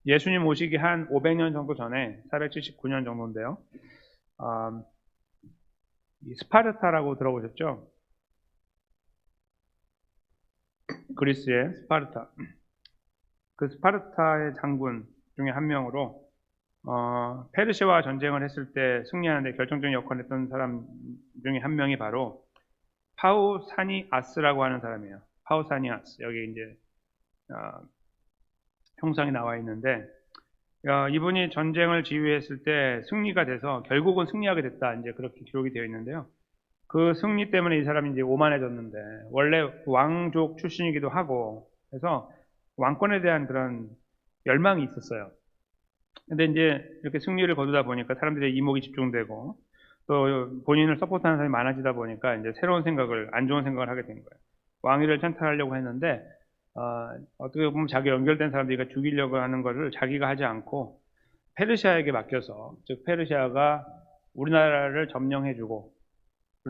예수님 오시기 한 500년 정도 전에 479년 정도인데요. 이 스파르타라고 들어보셨죠? 그리스의 스파르타. 그 스파르타의 장군 중에 한 명으로 페르시아와 전쟁을 했을 때 승리하는데 결정적인 역할을 했던 사람 중에 한 명이 바로 파우사니아스라고 하는 사람이에요. 파우사니아스. 여기 이제 형상이 나와 있는데 이분이 전쟁을 지휘했을 때 승리가 돼서 결국은 승리하게 됐다. 이제 그렇게 기록이 되어 있는데요. 그 승리 때문에 이 사람이 이제 오만해졌는데 원래 왕족 출신이기도 하고 해서 왕권에 대한 그런 열망이 있었어요. 근데 이제 이렇게 승리를 거두다 보니까 사람들의 이목이 집중되고 또 본인을 서포트하는 사람이 많아지다 보니까 이제 새로운 생각을, 안 좋은 생각을 하게 된 거예요. 왕위를 찬탈하려고 했는데 어떻게 보면 자기 연결된 사람들이 죽이려고 하는 것을 자기가 하지 않고 페르시아에게 맡겨서, 즉 페르시아가 우리나라를 점령해주고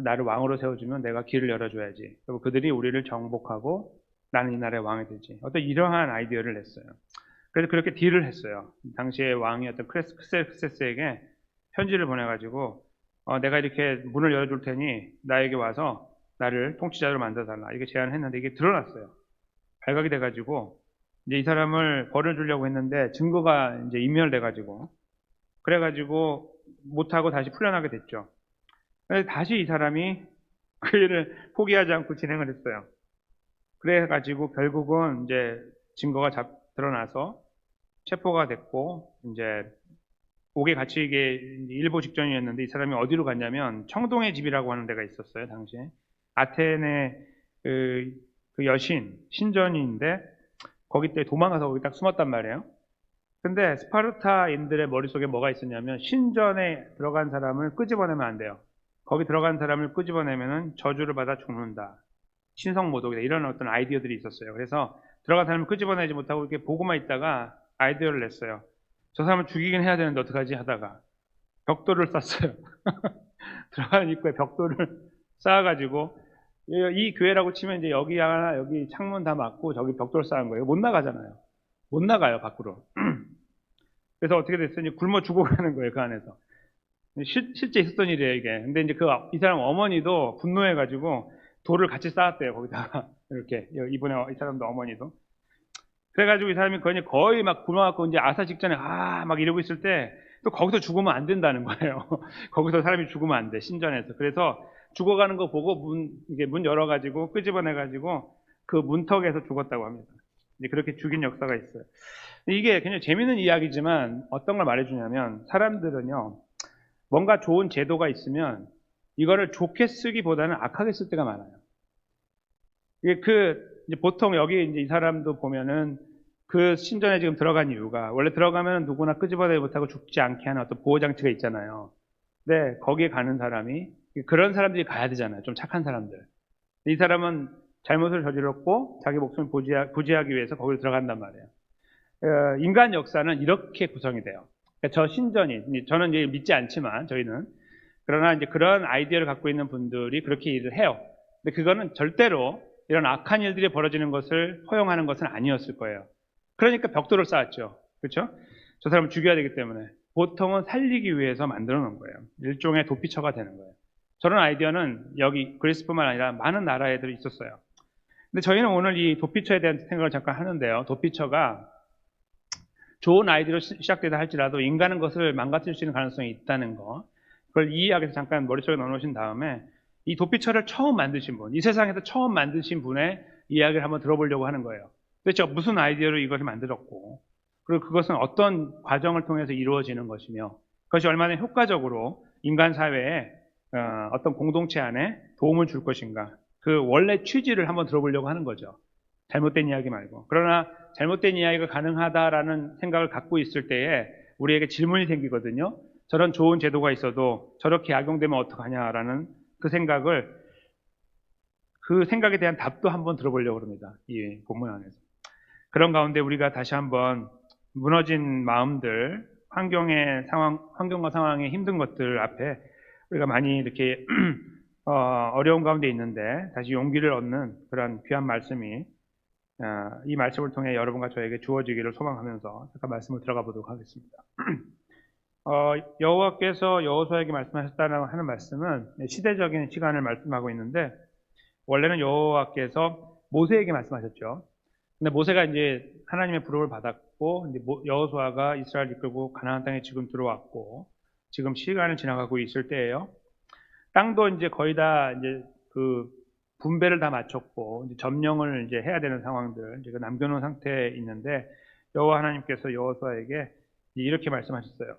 나를 왕으로 세워주면 내가 길을 열어줘야지. 그리고 그들이 우리를 정복하고 나는 이 나라의 왕이 되지. 어떤 이러한 아이디어를 냈어요. 그래서 그렇게 딜을 했어요. 당시에 왕이었던 크레스크세스에게 편지를 보내가지고 내가 이렇게 문을 열어줄 테니 나에게 와서 나를 통치자로 만들어달라. 이렇게 제안을 했는데 이게 드러났어요. 발각이 돼가지고 이제 이 사람을 벌어주려고 했는데 증거가 이제 인멸돼가지고 그래가지고 못하고 다시 풀려나게 됐죠. 그래서 다시 이 사람이 그 일을 포기하지 않고 진행을 했어요. 그래가지고 결국은 이제 증거가 드러나서 체포가 됐고 이제 옥에 갇히게 일보 직전이었는데 이 사람이 어디로 갔냐면 청동의 집이라고 하는 데가 있었어요. 당시에 아테네 그 여신 신전인데 거기 때 도망가서 거기 딱 숨었단 말이에요. 근데 스파르타인들의 머릿속에 뭐가 있었냐면 신전에 들어간 사람을 끄집어내면 안 돼요. 거기 들어간 사람을 끄집어내면은 저주를 받아 죽는다. 신성모독이다. 이런 어떤 아이디어들이 있었어요. 그래서 들어간 사람을 끄집어내지 못하고 이렇게 보고만 있다가 아이디어를 냈어요. 저 사람을 죽이긴 해야 되는데 어떡하지 하다가 벽돌을 쐈어요. 들어가는 입구에 벽돌을 쌓아가지고 이 교회라고 치면 이제 여기 하나 여기 창문 다 막고 저기 벽돌 쌓은 거예요. 못 나가잖아요. 못 나가요 밖으로. 그래서 어떻게 됐어요? 굶어 죽어가는 거예요 그 안에서. 실제 있었던 일이에요 이게. 근데 이제 이 사람 어머니도 분노해가지고 돌을 같이 쌓았대요 거기다가 이렇게 이분의 이 사람도 어머니도. 그래가지고 이 사람이 거의 막 굶어갖고 이제 아사 직전에 막 이러고 있을 때 또 거기서 죽으면 안 된다는 거예요. 거기서 사람이 죽으면 안 돼, 신전에서. 그래서 죽어가는 거 보고 이게 문 열어가지고 끄집어내가지고 그 문턱에서 죽었다고 합니다. 이제 그렇게 죽인 역사가 있어요. 이게 굉장히 재밌는 이야기지만 어떤 걸 말해주냐면 사람들은요, 뭔가 좋은 제도가 있으면 이거를 좋게 쓰기보다는 악하게 쓸 때가 많아요. 이게 이제 보통 여기 이제 이 사람도 보면은 그 신전에 지금 들어간 이유가 원래 들어가면 누구나 끄집어내지 못하고 죽지 않게 하는 어떤 보호장치가 있잖아요. 근데 거기에 가는 사람이 그런 사람들이 가야 되잖아요. 좀 착한 사람들. 이 사람은 잘못을 저질렀고 자기 목숨을 부지하기 위해서 거기를 들어간단 말이에요. 인간 역사는 이렇게 구성이 돼요. 그러니까 저 신전이 저는 이제 믿지 않지만 저희는 그러나 이제 그런 아이디어를 갖고 있는 분들이 그렇게 일을 해요. 근데 그거는 절대로 이런 악한 일들이 벌어지는 것을 허용하는 것은 아니었을 거예요. 그러니까 벽돌을 쌓았죠. 그렇죠? 저 사람을 죽여야 되기 때문에 보통은 살리기 위해서 만들어 놓은 거예요. 일종의 도피처가 되는 거예요. 저런 아이디어는 여기 그리스뿐만 아니라 많은 나라에도 있었어요. 근데 저희는 오늘 이 도피처에 대한 생각을 잠깐 하는데요. 도피처가 좋은 아이디어로 시작되다 할지라도 인간은 것을 망가뜨릴 수 있는 가능성이 있다는 거. 그걸 이해하기 위해서 잠깐 머릿속에 넣어놓으신 다음에 이 도피처를 처음 만드신 분, 이 세상에서 처음 만드신 분의 이야기를 한번 들어보려고 하는 거예요. 도대체 무슨 아이디어로 이것을 만들었고, 그리고 그것은 어떤 과정을 통해서 이루어지는 것이며, 그것이 얼마나 효과적으로 인간 사회에 어떤 공동체 안에 도움을 줄 것인가, 그 원래 취지를 한번 들어보려고 하는 거죠. 잘못된 이야기 말고. 그러나 잘못된 이야기가 가능하다라는 생각을 갖고 있을 때에 우리에게 질문이 생기거든요. 저런 좋은 제도가 있어도 저렇게 악용되면 어떡하냐라는 그 생각에 대한 답도 한번 들어보려고 합니다. 이 본문 안에서. 그런 가운데 우리가 다시 한번 무너진 마음들, 환경과 상황의 힘든 것들 앞에 우리가 많이 이렇게 어려운 가운데 있는데 다시 용기를 얻는 그런 귀한 말씀이 이 말씀을 통해 여러분과 저에게 주어지기를 소망하면서 잠깐 말씀을 들어가 보도록 하겠습니다. 여호와께서 여호수아에게 말씀하셨다는 하는 말씀은 시대적인 시간을 말씀하고 있는데, 원래는 여호와께서 모세에게 말씀하셨죠. 근데 모세가 이제 하나님의 부름을 받았고, 이제 여호수아가 이스라엘 이끌고 가나안 땅에 지금 들어왔고, 지금 시간을 지나가고 있을 때예요. 땅도 이제 거의 다 이제 그 분배를 다 마쳤고, 이제 점령을 이제 해야 되는 상황들, 이제 남겨놓은 상태에 있는데, 여호와 하나님께서 여호수아에게 이렇게 말씀하셨어요.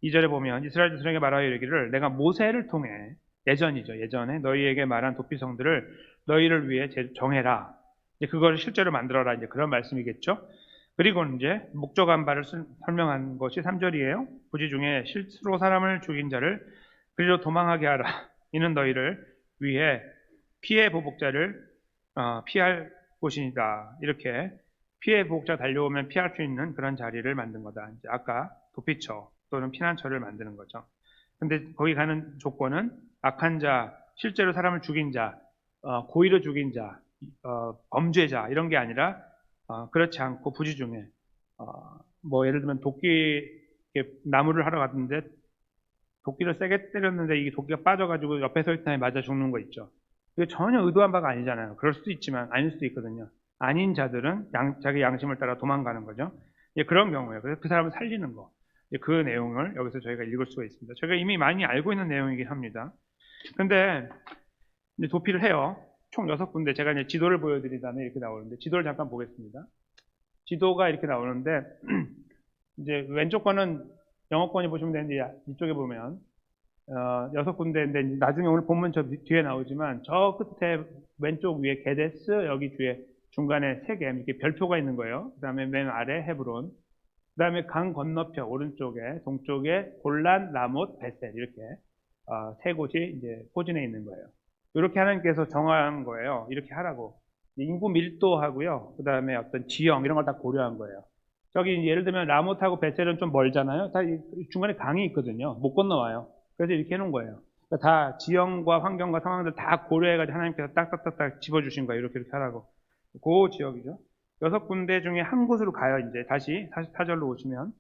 2절에 보면 이스라엘 자손에게 말하여 이르기를, 내가 모세를 통해, 예전이죠, 예전에 너희에게 말한 도피성들을 너희를 위해 정해라. 이제 그걸 실제로 만들어라, 이제 그런 말씀이겠죠. 그리고 이제 목적한 바를 설명한 것이 3절이에요. 부지 중에 실수로 사람을 죽인 자를 그리로 도망하게 하라. 이는 너희를 위해 피해 보복자를 피할 곳이다. 이렇게 피해 보복자 달려오면 피할 수 있는 그런 자리를 만든 거다. 이제 아까 도피처 또는 피난처를 만드는 거죠. 근데 거기 가는 조건은 악한 자, 실제로 사람을 죽인 자, 고의로 죽인 자, 범죄자 이런 게 아니라 그렇지 않고 부지 중에 뭐 예를 들면 도끼 나무를 하러 갔는데 도끼를 세게 때렸는데 이게 도끼가 빠져가지고 옆에 서 있던 사람이 맞아 죽는 거 있죠. 이게 전혀 의도한 바가 아니잖아요. 그럴 수도 있지만 아닐 수도 있거든요. 아닌 자들은 자기 양심을 따라 도망가는 거죠. 그런 경우에요. 그래서 그 사람을 살리는 거. 그 내용을 여기서 저희가 읽을 수가 있습니다. 저희가 이미 많이 알고 있는 내용이긴 합니다. 근데 이제 도피를 해요. 총 6군데. 제가 이제 지도를 보여드린 다음에 이렇게 나오는데, 지도를 잠깐 보겠습니다. 지도가 이렇게 나오는데, 이제 왼쪽 거는 영어권이 보시면 되는데, 이쪽에 보면 6군데인데, 나중에 오늘 본문 저 뒤에 나오지만, 저 끝에 왼쪽 위에 게데스, 여기 뒤에 중간에 세겜 이렇게 별표가 있는 거예요. 그 다음에 맨 아래 헤브론, 그 다음에 강 건너편 오른쪽에 동쪽에 골란, 라못, 베셀 이렇게 세 곳이 이제 포진해 있는 거예요. 이렇게 하나님께서 정한 거예요. 이렇게 하라고. 인구 밀도하고요. 그 다음에 어떤 지형 이런 걸 다 고려한 거예요. 저기 예를 들면 라못하고 베셀은 좀 멀잖아요. 다 중간에 강이 있거든요. 못 건너와요. 그래서 이렇게 해놓은 거예요. 그러니까 다 지형과 환경과 상황들 다 고려해가지고 하나님께서 딱딱딱딱 집어주신 거예요. 이렇게 하라고. 그 지역이죠. 6군데 중에 한 곳으로 가요. 이제 다시 44절로 오시면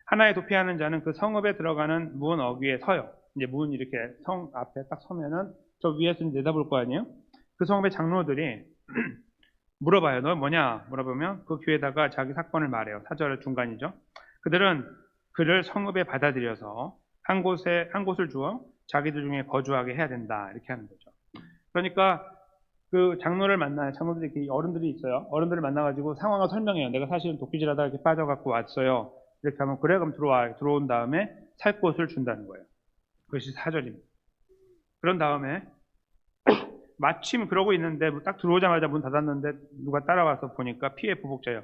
하나의 도피하는 자는 그 성읍에 들어가는 문 어귀에 서요. 이제 문 이렇게 성 앞에 딱 서면은 저 위에서 내다볼 거 아니에요? 그 성읍의 장로들이 물어봐요. 너 뭐냐? 물어보면 그 귀에다가 자기 사건을 말해요. 4절 중간이죠. 그들은 그를 성읍에 받아들여서 한 곳을 주어 자기들 중에 거주하게 해야 된다. 이렇게 하는 거죠. 그러니까 그 장로를 만나요. 장로들이 이렇게 어른들이 있어요. 어른들을 만나가지고 상황을 설명해요. 내가 사실은 도피질하다가 이렇게 빠져갖고 왔어요. 이렇게 하면 그래 그럼 들어온 다음에 살 곳을 준다는 거예요. 그것이 4절입니다. 그런 다음에 마침 그러고 있는데 딱 들어오자마자 문 닫았는데 누가 따라와서 보니까 피해 보복자예요.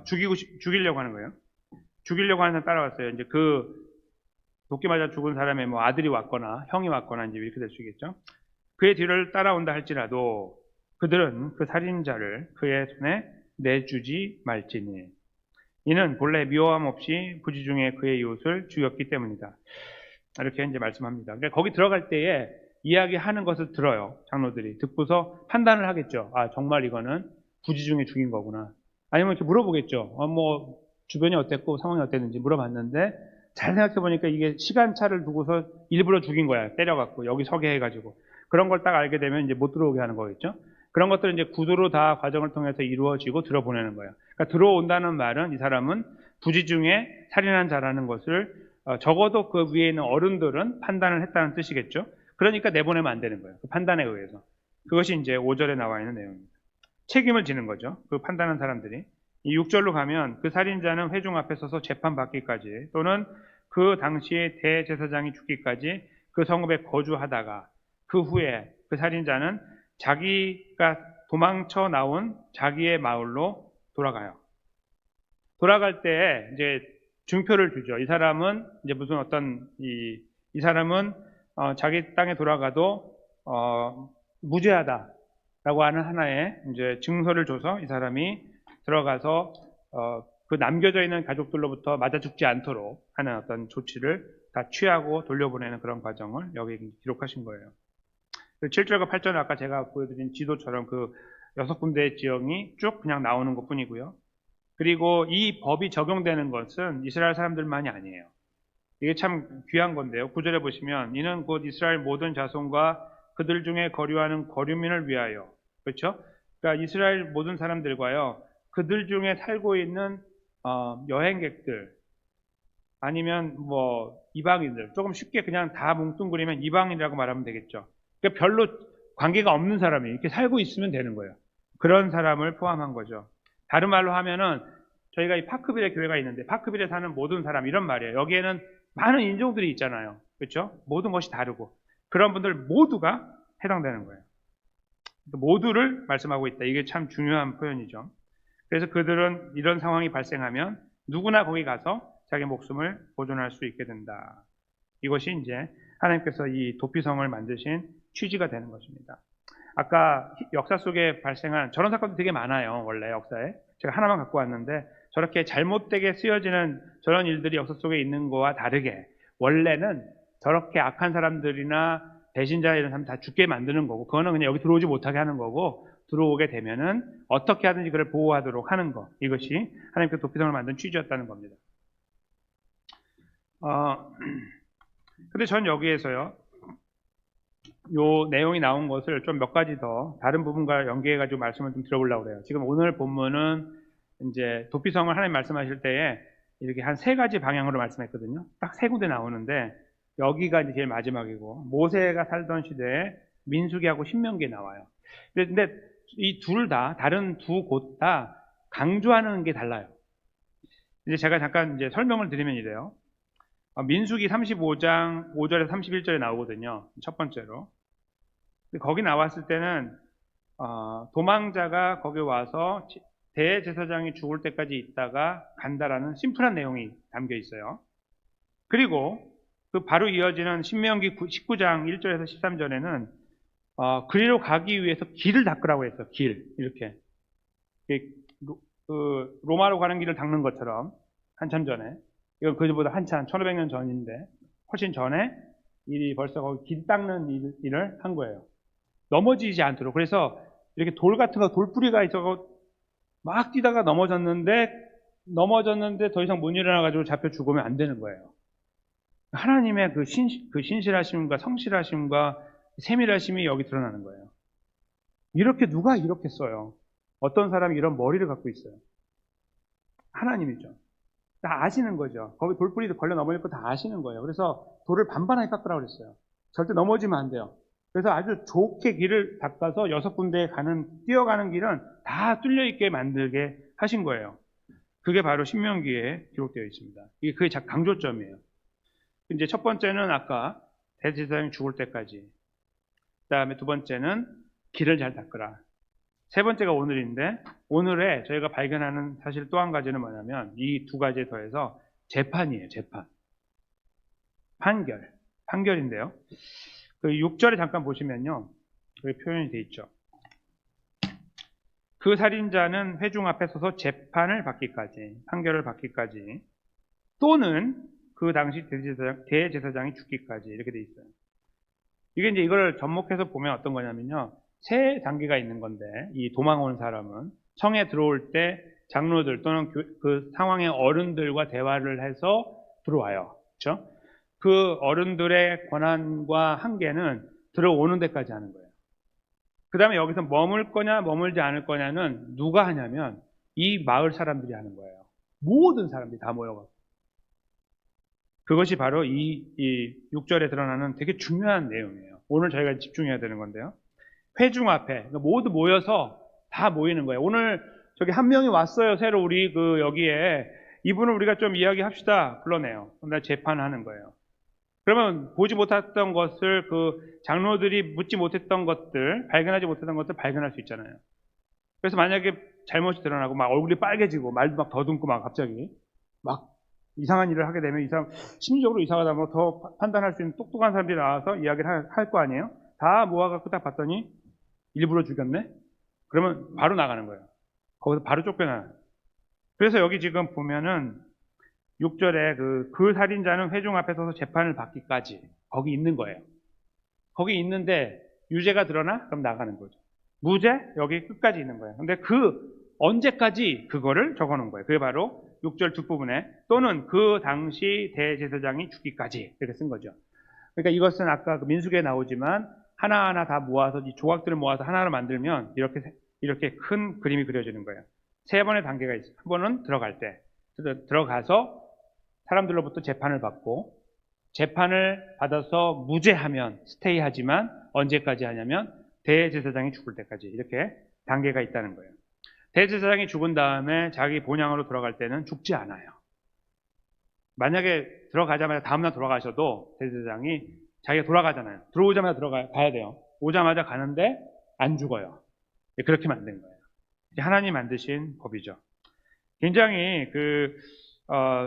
죽이려고 하는 거예요. 죽이려고 하는 사람 따라왔어요. 이제 그 도끼 맞아 죽은 사람의 뭐 아들이 왔거나 형이 왔거나 이제 이렇게 될 수 있겠죠. 그의 뒤를 따라온다 할지라도 그들은 그 살인자를 그의 손에 내주지 말지니 이는 본래 미워함 없이 부지 중에 그의 이웃을 죽였기 때문이다. 이렇게 이제 말씀합니다. 그러니까 거기 들어갈 때에 이야기하는 것을 들어요. 장로들이 듣고서 판단을 하겠죠. 아 정말 이거는 부지 중에 죽인 거구나. 아니면 이렇게 물어보겠죠. 뭐 주변이 어땠고 상황이 어땠는지 물어봤는데 잘 생각해 보니까 이게 시간차를 두고서 일부러 죽인 거야. 때려갖고 여기 서게 해가지고 그런 걸 딱 알게 되면 이제 못 들어오게 하는 거겠죠. 그런 것들은 이제 구두로 다 과정을 통해서 이루어지고 들어보내는 거예요. 그러니까 들어온다는 말은 이 사람은 부지 중에 살인한 자라는 것을 적어도 그 위에 있는 어른들은 판단을 했다는 뜻이겠죠. 그러니까 내보내면 안 되는 거예요. 그 판단에 의해서. 그것이 이제 5절에 나와 있는 내용입니다. 책임을 지는 거죠. 그 판단한 사람들이. 이 6절로 가면 그 살인자는 회중 앞에 서서 재판받기까지 또는 그 당시에 대제사장이 죽기까지 그 성읍에 거주하다가 그 후에 그 살인자는 자기가 도망쳐 나온 자기의 마을로 돌아가요. 돌아갈 때 이제 증표를 주죠. 이 사람은 이제 무슨 어떤 이 사람은 자기 땅에 돌아가도 무죄하다라고 하는 하나의 이제 증서를 줘서 이 사람이 들어가서 그 남겨져 있는 가족들로부터 맞아 죽지 않도록 하는 어떤 조치를 다 취하고 돌려보내는 그런 과정을 여기 기록하신 거예요. 7절과 8절은 아까 제가 보여드린 지도처럼 그 6군데의 지형이 쭉 그냥 나오는 것 뿐이고요. 그리고 이 법이 적용되는 것은 이스라엘 사람들만이 아니에요. 이게 참 귀한 건데요. 9절에 보시면 이는 곧 이스라엘 모든 자손과 그들 중에 거류하는 거류민을 위하여. 그렇죠? 그러니까 이스라엘 모든 사람들과요. 그들 중에 살고 있는 여행객들 아니면 뭐 이방인들 조금 쉽게 그냥 다 뭉뚱그리면 이방인이라고 말하면 되겠죠. 그러니까 별로 관계가 없는 사람이 이렇게 살고 있으면 되는 거예요. 그런 사람을 포함한 거죠. 다른 말로 하면은 저희가 이 파크빌에 교회가 있는데 파크빌에 사는 모든 사람 이런 말이에요. 여기에는 많은 인종들이 있잖아요. 그렇죠? 모든 것이 다르고 그런 분들 모두가 해당되는 거예요. 모두를 말씀하고 있다. 이게 참 중요한 표현이죠. 그래서 그들은 이런 상황이 발생하면 누구나 거기 가서 자기 목숨을 보존할 수 있게 된다. 이것이 이제 하나님께서 이 도피성을 만드신 취지가 되는 것입니다. 아까 역사 속에 발생한 저런 사건도 되게 많아요. 원래 역사에. 제가 하나만 갖고 왔는데 저렇게 잘못되게 쓰여지는 저런 일들이 역사 속에 있는 거와 다르게 원래는 저렇게 악한 사람들이나 배신자 이런 사람 다 죽게 만드는 거고 그거는 그냥 여기 들어오지 못하게 하는 거고 들어오게 되면은 어떻게 하든지 그를 보호하도록 하는 거. 이것이 하나님께서 도피성을 만든 취지였다는 겁니다. 근데 전 여기에서요. 요 내용이 나온 것을 좀 몇 가지 더 다른 부분과 연계해가지고 말씀을 좀 드려보려고 그래요. 지금 오늘 본문은 이제 도피성을 하나님 말씀하실 때에 이렇게 한 3가지 방향으로 말씀했거든요. 딱 3군데 나오는데 여기가 이제 제일 마지막이고 모세가 살던 시대에 민수기하고 신명기에 나와요. 근데 이 둘 다 다른 두 곳 다 강조하는 게 달라요. 이제 제가 잠깐 이제 설명을 드리면 이래요. 민수기 35장 5절에서 31절에 나오거든요. 첫 번째로. 거기 나왔을 때는 도망자가 거기 와서 대제사장이 죽을 때까지 있다가 간다라는 심플한 내용이 담겨 있어요. 그리고 그 바로 이어지는 신명기 19장 1절에서 13절에는 그리로 가기 위해서 길을 닦으라고 했어요. 길 이렇게 그 로마로 가는 길을 닦는 것처럼 한참 전에 이건 그보다 한참 1500년 전인데 훨씬 전에 이 벌써 거기 길 닦는 일을 한 거예요. 넘어지지 않도록. 그래서 이렇게 돌 같은 거 돌뿌리가 있어서 막 뛰다가 넘어졌는데 더 이상 못 일어나가지고 잡혀 죽으면 안 되는 거예요. 하나님의 그 신실하심과 성실하심과 세밀하심이 여기 드러나는 거예요. 이렇게 누가 이렇게 써요? 어떤 사람이 이런 머리를 갖고 있어요? 하나님이죠. 다 아시는 거죠. 거기 돌뿌리도 걸려 넘어질 거 다 아시는 거예요. 그래서 돌을 반반하게 깎으라고 그랬어요. 절대 넘어지면 안 돼요. 그래서 아주 좋게 길을 닦아서 6군데에 뛰어가는 길은 다 뚫려있게 만들게 하신 거예요. 그게 바로 신명기에 기록되어 있습니다. 이게 그게 강조점이에요. 이제 첫 번째는 아까 대제사장이 죽을 때까지. 그 다음에 두 번째는 길을 잘 닦으라. 세 번째가 오늘인데 오늘에 저희가 발견하는 사실 또 한 가지는 뭐냐면 이 두 가지에 더해서 재판이에요. 재판. 판결인데요. 그 6절에 잠깐 보시면요. 여기 표현이 돼 있죠. 그 살인자는 회중 앞에 서서 재판을 받기까지, 판결을 받기까지 또는 그 당시 대제사장이 죽기까지 이렇게 돼 있어요. 이게 이제 이걸 접목해서 보면 어떤 거냐면요. 3단계가 있는 건데 이 도망 온 사람은 성에 들어올 때 장로들 또는 그 상황의 어른들과 대화를 해서 들어와요. 그렇죠? 그 어른들의 권한과 한계는 들어오는 데까지 하는 거예요. 그 다음에 여기서 머물 거냐 머물지 않을 거냐는 누가 하냐면 이 마을 사람들이 하는 거예요. 모든 사람들이 다 모여가지고. 그것이 바로 이 6절에 드러나는 되게 중요한 내용이에요. 오늘 저희가 집중해야 되는 건데요. 회중 앞에 모두 모여서 다 모이는 거예요. 오늘 저기 한 명이 왔어요. 새로 우리 여기에 이분을 우리가 좀 이야기합시다. 불러내요. 그럼 재판하는 거예요. 그러면 보지 못했던 것을 그 장로들이 묻지 못했던 것들, 발견하지 못했던 것들 발견할 수 있잖아요. 그래서 만약에 잘못이 드러나고 막 얼굴이 빨개지고 말도 막 더듬고 막 갑자기 막 이상한 일을 하게 되면 이 사람 심리적으로 이상하다 뭐 더 판단할 수 있는 똑똑한 사람들이 나와서 이야기를 할 거 아니에요. 다 모아갖고 딱 봤더니 일부러 죽였네? 그러면 바로 나가는 거예요. 거기서 바로 쫓겨나요. 그래서 여기 지금 보면은 6절에 그 살인자는 회중 앞에 서서 재판을 받기까지 거기 있는 거예요. 거기 있는데 유죄가 드러나? 그럼 나가는 거죠. 무죄 여기 끝까지 있는 거예요. 근데 언제까지 그거를 적어 놓은 거예요. 그게 바로 6절 뒷부분에 또는 그 당시 대제사장이 죽기까지 이렇게 쓴 거죠. 그러니까 이것은 아까 그 민수기에 나오지만 하나하나 다 모아서 이 조각들을 모아서 하나로 만들면 이렇게 큰 그림이 그려지는 거예요. 세 번의 단계가 있어요. 한 번은 들어갈 때 들어가서 사람들로부터 재판을 받고 재판을 받아서 무죄하면 스테이하지만 언제까지 하냐면 대제사장이 죽을 때까지 이렇게 단계가 있다는 거예요. 대제사장이 죽은 다음에 자기 본향으로 들어갈 때는 죽지 않아요. 만약에 들어가자마자 다음날 돌아가셔도 대제사장이 자기가 돌아가잖아요. 들어오자마자 가야 돼요. 오자마자 가는데 안 죽어요. 그렇게 만든 거예요. 하나님 만드신 법이죠. 굉장히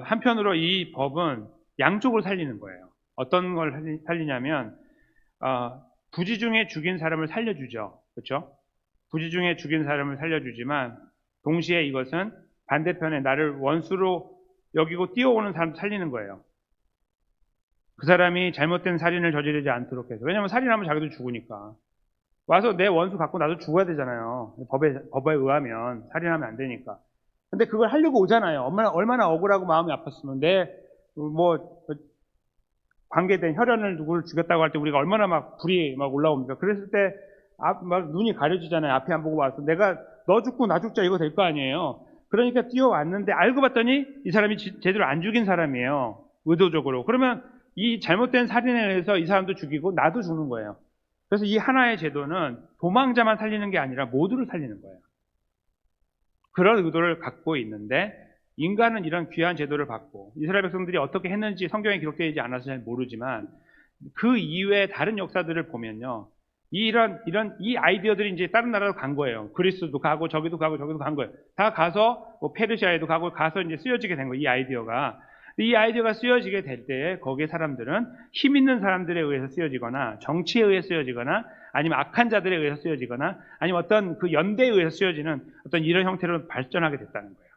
한편으로 이 법은 양쪽을 살리는 거예요. 어떤 걸 살리냐면 부지 중에 죽인 사람을 살려주죠. 그렇죠? 부지 중에 죽인 사람을 살려주지만 동시에 이것은 반대편에 나를 원수로 여기고 뛰어오는 사람도 살리는 거예요. 그 사람이 잘못된 살인을 저지르지 않도록 해서. 왜냐하면 살인하면 자기도 죽으니까. 와서 내 원수 갖고 나도 죽어야 되잖아요. 법에 의하면 살인하면 안 되니까. 근데 그걸 하려고 오잖아요. 얼마나 억울하고 마음이 아팠으면 관계된 혈연을 누구를 죽였다고 할 때 우리가 얼마나 막 불이 막 올라옵니까? 그랬을 때 막 눈이 가려지잖아요. 앞에 안 보고 와서 내가 너 죽고 나 죽자 이거 될 거 아니에요. 그러니까 뛰어왔는데 알고 봤더니 이 사람이 제대로 안 죽인 사람이에요. 의도적으로. 그러면 이 잘못된 살인에 의해서 이 사람도 죽이고 나도 죽는 거예요. 그래서 이 하나의 제도는 도망자만 살리는 게 아니라 모두를 살리는 거예요. 그런 의도를 갖고 있는데 인간은 이런 귀한 제도를 받고 이스라엘 백성들이 어떻게 했는지 성경에 기록되어 있지 않아서 잘 모르지만 그 이외의 다른 역사들을 보면요. 이 아이디어들이 이제 다른 나라로 간 거예요. 그리스도 가고 저기도 가고 저기도 간 거예요. 다 가서 페르시아에도 가서 이제 쓰여지게 된 거예요. 이 아이디어가. 이 아이디어가 쓰여지게 될 때에 거기에 사람들은 힘 있는 사람들에 의해서 쓰여지거나 정치에 의해 쓰여지거나 아니면 악한 자들에 의해서 쓰여지거나 아니면 어떤 그 연대에 의해서 쓰여지는 어떤 이런 형태로 발전하게 됐다는 거예요.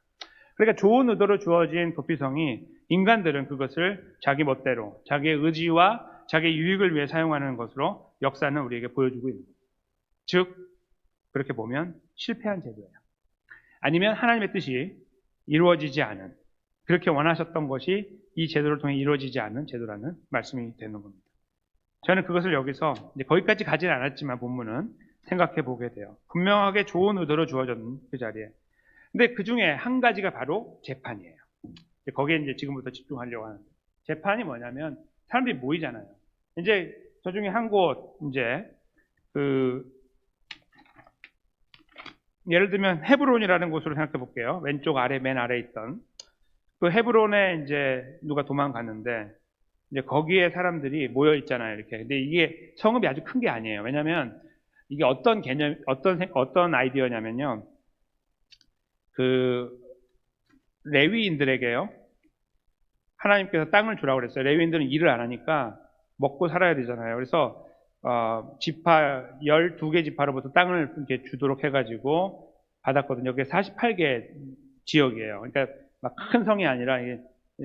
그러니까 좋은 의도로 주어진 도피성이 인간들은 그것을 자기 멋대로 자기의 의지와 자기의 유익을 위해 사용하는 것으로 역사는 우리에게 보여주고 있는 거예요. 즉 그렇게 보면 실패한 제도예요. 아니면 하나님의 뜻이 이루어지지 않은 그렇게 원하셨던 것이 이 제도를 통해 이루어지지 않는 제도라는 말씀이 되는 겁니다. 저는 그것을 여기서 이제 거기까지 가지는 않았지만 본문은 생각해 보게 돼요. 분명하게 좋은 의도로 주어졌는 그 자리에. 근데 그 중에 한 가지가 바로 재판이에요. 거기에 이제 지금부터 집중하려고 하는데 재판이 뭐냐면 사람들이 모이잖아요. 이제 저 중에 한 곳 이제 예를 들면 헤브론이라는 곳으로 생각해 볼게요. 왼쪽 아래 맨 아래에 있던 그 헤브론에 이제 누가 도망갔는데 이제 거기에 사람들이 모여 있잖아요. 이렇게. 근데 이게 성읍이 아주 큰 게 아니에요. 왜냐하면 이게 어떤 개념, 어떤 아이디어냐면요. 그 레위인들에게요. 하나님께서 땅을 주라고 그랬어요. 레위인들은 일을 안 하니까 먹고 살아야 되잖아요. 그래서 지파 12개 지파로부터 땅을 이렇게 주도록 해가지고 받았거든요. 그게 48개 지역이에요. 그러니까 막 큰 성이 아니라 이게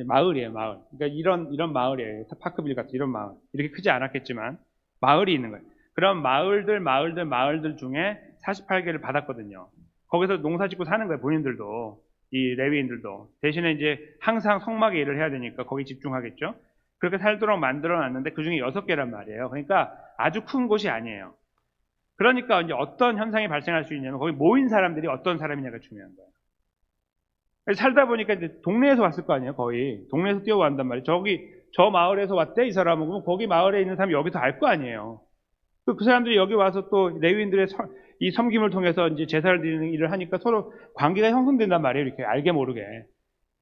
마을이에요, 마을. 그러니까 이런 마을이에요. 파크빌 같은 이런 마을. 이렇게 크지 않았겠지만 마을이 있는 거예요. 그런 마을들 중에 48개를 받았거든요. 거기서 농사 짓고 사는 거예요, 본인들도. 이 레위인들도. 대신에 이제 항상 성막에 일을 해야 되니까 거기 집중하겠죠. 그렇게 살도록 만들어 놨는데 그 중에 6개란 말이에요. 그러니까 아주 큰 곳이 아니에요. 그러니까 이제 어떤 현상이 발생할 수 있냐면 거기 모인 사람들이 어떤 사람이냐가 중요한 거예요. 살다 보니까 이제 동네에서 왔을 거 아니에요, 거의. 동네에서 뛰어왔단 말이에요. 저 마을에서 왔대, 이 사람은. 그럼 거기 마을에 있는 사람이 여기서 알 거 아니에요. 그 사람들이 여기 와서 또 레위인들의 이 섬김을 통해서 이제 제사를 드리는 일을 하니까 서로 관계가 형성된단 말이에요. 이렇게 알게 모르게.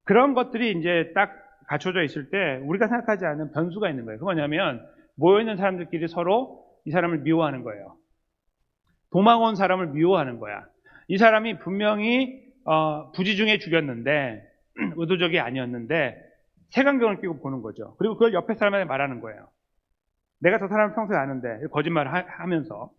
그런 것들이 이제 딱 갖춰져 있을 때 우리가 생각하지 않는 변수가 있는 거예요. 그 뭐냐면 모여있는 사람들끼리 서로 이 사람을 미워하는 거예요. 도망 온 사람을 미워하는 거야. 이 사람이 분명히 부지 중에 죽였는데 의도적이 아니었는데 색안경을 끼고 보는 거죠. 그리고 그걸 옆에 사람한테 말하는 거예요. 내가 저 사람을 평소에 아는데 거짓말을 하면서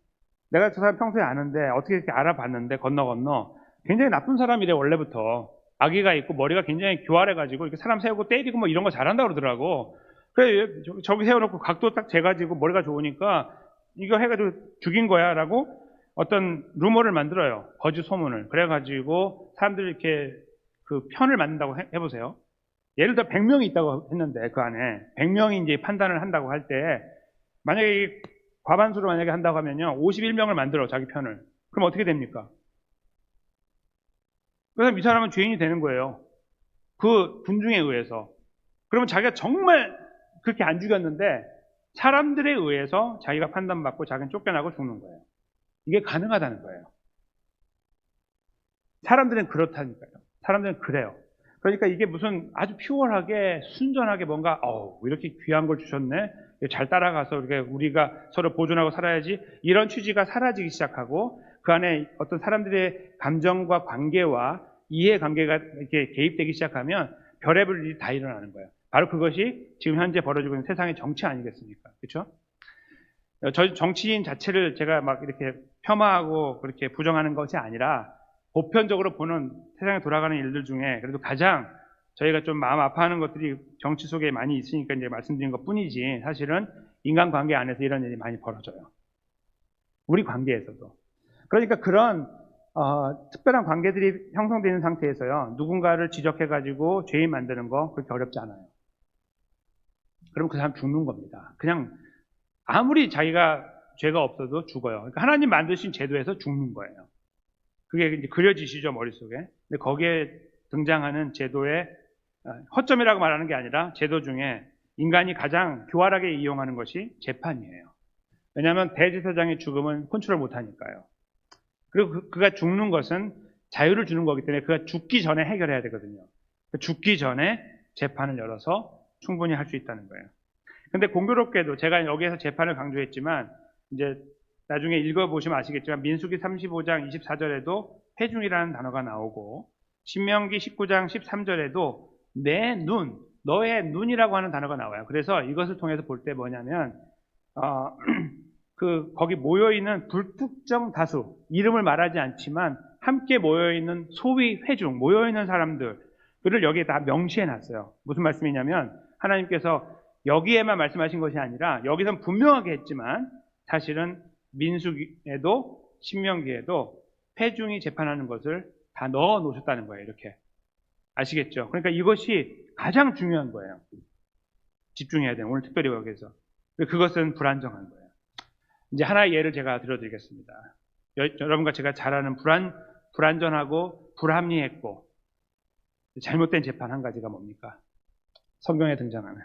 내가 저 사람 평소에 아는데 어떻게 이렇게 알아봤는데 건너 굉장히 나쁜 사람이래. 원래부터 아기가 있고 머리가 굉장히 교활해가지고 이렇게 사람 세우고 때리고 뭐 이런 거 잘한다고 그러더라고. 그래 저기 세워놓고 각도 딱 재가지고 머리가 좋으니까 이거 해가지고 죽인 거야 라고 어떤 루머를 만들어요. 거짓 소문을. 그래가지고 사람들이 이렇게 그 편을 만든다고 해보세요. 예를 들어 100명이 있다고 했는데 그 안에 100명이 이제 판단을 한다고 할 때 만약에 이 과반수로 만약에 한다고 하면요. 51명을 만들어 자기 편을. 그럼 어떻게 됩니까? 그래서 이 사람은 죄인이 되는 거예요. 그 군중에 의해서. 그러면 자기가 정말 그렇게 안 죽였는데 사람들에 의해서 자기가 판단받고 자기는 쫓겨나고 죽는 거예요. 이게 가능하다는 거예요. 사람들은 그렇다니까요. 사람들은 그래요. 그러니까 이게 무슨 아주 퓨어하게 순전하게 뭔가 이렇게 귀한 걸 주셨네. 잘 따라가서 우리가 서로 보존하고 살아야지. 이런 취지가 사라지기 시작하고 그 안에 어떤 사람들의 감정과 관계와 이해관계가 이렇게 개입되기 시작하면 별의별 일이 다 일어나는 거예요. 바로 그것이 지금 현재 벌어지고 있는 세상의 정치 아니겠습니까? 그렇죠? 저 정치인 자체를 제가 막 이렇게 폄하하고 그렇게 부정하는 것이 아니라 보편적으로 보는 세상에 돌아가는 일들 중에 그래도 가장 저희가 좀 마음 아파하는 것들이 정치 속에 많이 있으니까 이제 말씀드린 것 뿐이지 사실은 인간관계 안에서 이런 일이 많이 벌어져요. 우리 관계에서도. 그러니까 그런 특별한 관계들이 형성되어 있는 상태에서요. 누군가를 지적해가지고 죄인 만드는 거 그렇게 어렵지 않아요. 그럼 그 사람 죽는 겁니다. 그냥 아무리 자기가 죄가 없어도 죽어요. 그러니까 하나님 만드신 제도에서 죽는 거예요. 그게 이제 그려지시죠, 머릿속에. 근데 거기에 등장하는 제도의 허점이라고 말하는 게 아니라 제도 중에 인간이 가장 교활하게 이용하는 것이 재판이에요. 왜냐하면 대제사장의 죽음은 컨트롤 못하니까요. 그리고 그가 죽는 것은 자유를 주는 거기 때문에 그가 죽기 전에 해결해야 되거든요. 죽기 전에 재판을 열어서 충분히 할 수 있다는 거예요. 근데 공교롭게도 제가 여기에서 재판을 강조했지만 이제 나중에 읽어보시면 아시겠지만 민수기 35장 24절에도 회중이라는 단어가 나오고 신명기 19장 13절에도 내 눈, 너의 눈이라고 하는 단어가 나와요. 그래서 이것을 통해서 볼 때 뭐냐면 거기 모여있는 불특정 다수, 이름을 말하지 않지만 함께 모여있는 소위 회중, 모여있는 사람들을 여기에 다 명시해놨어요. 무슨 말씀이냐면 하나님께서 여기에만 말씀하신 것이 아니라 여기선 분명하게 했지만 사실은 민수기에도 신명기에도 회중이 재판하는 것을 다 넣어 놓으셨다는 거예요. 이렇게 아시겠죠? 그러니까 이것이 가장 중요한 거예요. 집중해야 돼요. 오늘 특별히 여기서 그것은 불안정한 거예요. 이제 하나의 예를 제가 들어드리겠습니다. 여러분과 제가 잘 아는 불안전하고 불합리했고 잘못된 재판 한 가지가 뭡니까? 성경에 등장하는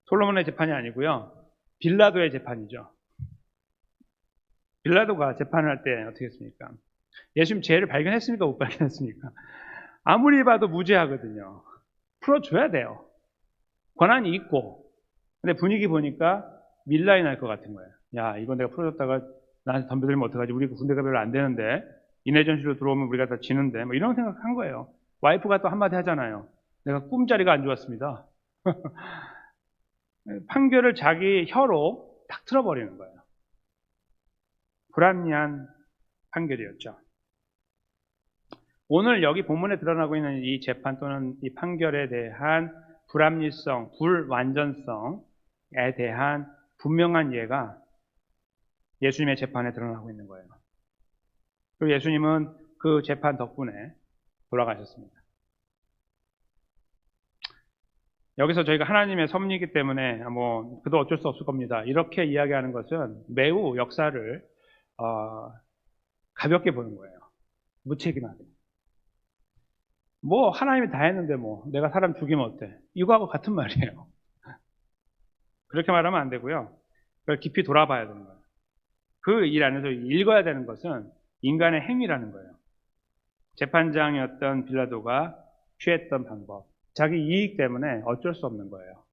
솔로몬의 재판이 아니고요. 빌라도의 재판이죠. 빌라도가 재판을 할 때 어떻게 했습니까? 예수님 죄를 발견했습니까? 못 발견했습니까? 아무리 봐도 무죄하거든요. 풀어줘야 돼요. 권한이 있고. 근데 분위기 보니까 밀라이 날 것 같은 거예요. 야, 이거 내가 풀어줬다가 나한테 덤벼들면 어떡하지? 우리 군대가 별로 안 되는데. 인해전시로 들어오면 우리가 다 지는데. 뭐 이런 생각한 거예요. 와이프가 또 한마디 하잖아요. 내가 꿈자리가 안 좋았습니다. 판결을 자기 혀로 딱 틀어버리는 거예요. 불합리한 판결이었죠. 오늘 여기 본문에 드러나고 있는 이 재판 또는 이 판결에 대한 불합리성, 불완전성에 대한 분명한 예가 예수님의 재판에 드러나고 있는 거예요. 그리고 예수님은 그 재판 덕분에 돌아가셨습니다. 여기서 저희가 하나님의 섭리이기 때문에 그도 어쩔 수 없을 겁니다. 이렇게 이야기하는 것은 매우 역사를 가볍게 보는 거예요. 무책임하게. 하나님이 다 했는데 내가 사람 죽이면 어때? 이거하고 같은 말이에요. 그렇게 말하면 안 되고요. 그걸 깊이 돌아봐야 되는 거예요. 그 일 안에서 읽어야 되는 것은 인간의 행위라는 거예요. 재판장이었던 빌라도가 취했던 방법. 자기 이익 때문에 어쩔 수 없는 거예요.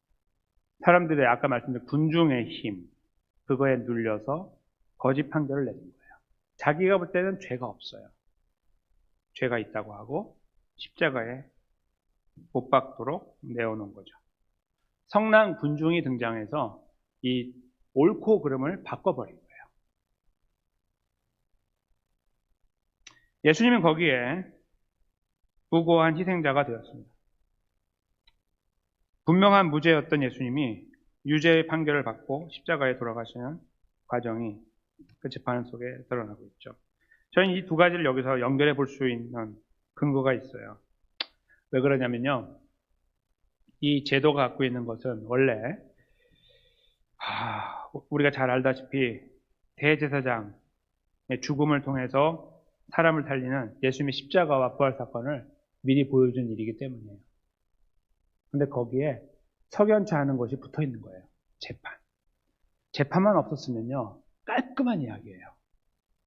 사람들의 아까 말씀드린 군중의 힘, 그거에 눌려서 거짓 판결을 내는 거예요. 자기가 볼 때는 죄가 없어요. 죄가 있다고 하고 십자가에 못 박도록 내어놓은 거죠. 성난 군중이 등장해서 이 옳고 그름을 바꿔버린 거예요. 예수님은 거기에 무고한 희생자가 되었습니다. 분명한 무죄였던 예수님이 유죄의 판결을 받고 십자가에 돌아가시는 과정이 그 재판 속에 드러나고 있죠. 저는 이 두 가지를 여기서 연결해 볼 수 있는 근거가 있어요. 왜 그러냐면요. 이 제도가 갖고 있는 것은 원래 우리가 잘 알다시피 대제사장의 죽음을 통해서 사람을 살리는 예수님의 십자가와 부활 사건을 미리 보여준 일이기 때문이에요. 근데 거기에 석연치 않은 것이 붙어 있는 거예요. 재판. 재판만 없었으면요. 깔끔한 이야기예요.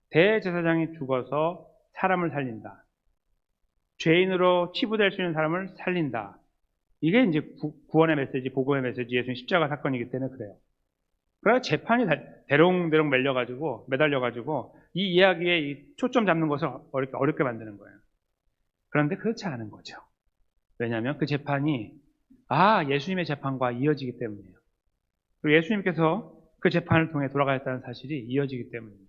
대제사장이 죽어서 사람을 살린다. 죄인으로 치부될 수 있는 사람을 살린다. 이게 이제 구원의 메시지, 복음의 메시지, 예수님 십자가 사건이기 때문에 그래요. 그래서 재판이 대롱대롱 매달려가지고 이 이야기에 이 초점 잡는 것을 어렵게 만드는 거예요. 그런데 그렇지 않은 거죠. 왜냐하면 그 재판이 예수님의 재판과 이어지기 때문이에요. 그리고 예수님께서 그 재판을 통해 돌아가셨다는 사실이 이어지기 때문입니다.